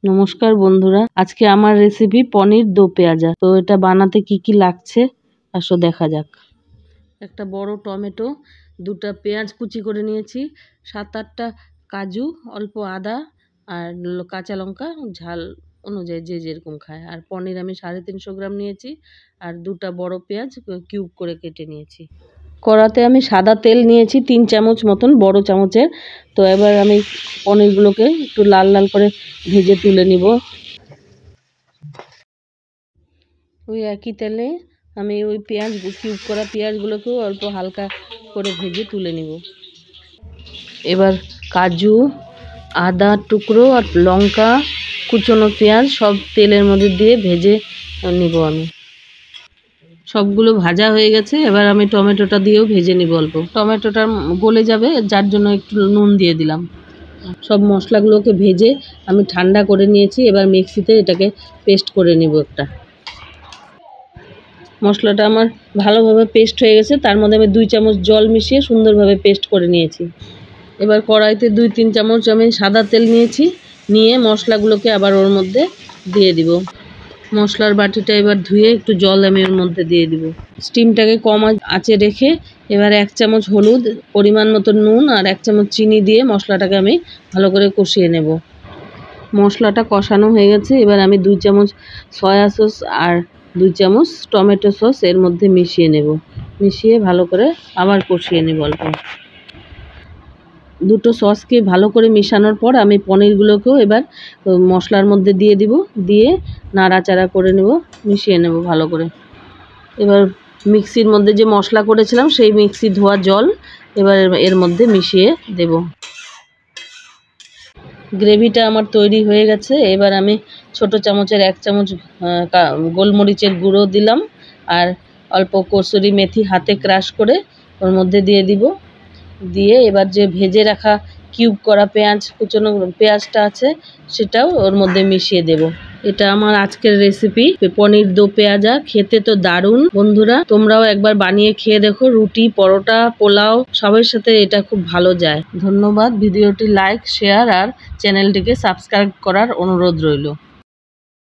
নমস্কার বন্ধুরা, আজকে আমার রেসিপি পনির দো পেঁয়াজা। তো এটা বানাতে কি কি লাগছে আসো দেখা যাক। একটা বড় টমেটো, দুটা পেঁয়াজ কুচি করে নিয়েছি, 7-8টা কাজু, অল্প আদা আর কাঁচা লঙ্কা ঝাল অনুযায়ী যে যেরকম খায়। আর পনির আমি 350 গ্রাম নিয়েছি আর দুটা বড় পেঁয়াজ কিউব করে কেটে নিয়েছি। কড়াতে আমি সাদা তেল নিয়েছি 3 চামচ মতন, বড় চামচের। তো এবার আমি পনিরগুলোকে একটু লাল লাল করে ভেজে তুলে নিব। ওই একই তেলে আমি ওই কিউব করা পেঁয়াজগুলোকেও অল্প হালকা করে ভেজে তুলে নিব। এবার কাজু, আদা টুকরো আর লঙ্কা, কুচনো পেঁয়াজ সব তেলের মধ্যে দিয়ে ভেজে নিব আমি। সবগুলো ভাজা হয়ে গেছে, এবার আমি টমেটোটা দিয়েও ভেজে নিব অল্প। টমেটোটা গলে যাবে, যার জন্য একটু নুন দিয়ে দিলাম। সব মশলাগুলোকে ভেজে আমি ঠান্ডা করে নিয়েছি। এবার মিক্সিতে এটাকে পেস্ট করে নিব একটা। মশলাটা আমার ভালোভাবে পেস্ট হয়ে গেছে, তার মধ্যে আমি 2 চামচ জল মিশিয়ে সুন্দরভাবে পেস্ট করে নিয়েছি। এবার কড়াইতে 2-3 চামচ আমি সাদা তেল নিয়েছি, নিয়ে মশলাগুলোকে আবার ওর মধ্যে দিয়ে দিব। মশলার বাটিটা এবার ধুয়ে একটু জল আমি ওর মধ্যে দিয়ে দিব। স্টিমটাকে কম আঁচে রেখে এবার 1 চামচ হলুদ, পরিমাণ মতো নুন আর 1 চামচ চিনি দিয়ে মশলাটাকে আমি ভালো করে কষিয়ে নেব। মশলাটা কষানো হয়ে গেছে, এবার আমি 2 চামচ সয়া সস আর 2 চামচ টমেটো সস এর মধ্যে মিশিয়ে নেব। মিশিয়ে ভালো করে আবার কষিয়ে নেব অল্প। দুটো সসকে ভালো করে মিশানোর পর আমি পনিরগুলোকেও এবার মশলার মধ্যে দিয়ে দিব, দিয়ে নাড়াচাড়া করে নেব, মিশিয়ে নেব ভালো করে। এবার মিক্সির মধ্যে যে মশলা করেছিলাম সেই মিক্সি ধোয়া জল এবার এর মধ্যে মিশিয়ে দেব। গ্রেভিটা আমার তৈরি হয়ে গেছে। এবার আমি ছোট চামচের 1 চামচ গোলমরিচের গুঁড়ো দিলাম আর অল্প কসুরি মেথি হাতে ক্রাশ করে ওর মধ্যে দিয়ে দিব। দিয়ে এবার যে ভেজে রাখা কিউব করা কুচনো পেঁয়াজটা আছে সেটাও ওর মধ্যে মিশিয়ে দেব। এটা আমার আজকের রেসিপি পনির দো পেঁয়াজা। খেতে তো দারুণ বন্ধুরা, তোমরাও একবার বানিয়ে খেয়ে দেখো। রুটি, পরোটা, পোলাও সবের সাথে এটা খুব ভালো যায়। ধন্যবাদ। ভিডিওটি লাইক, শেয়ার আর চ্যানেলটিকে সাবস্ক্রাইব করার অনুরোধ রইল।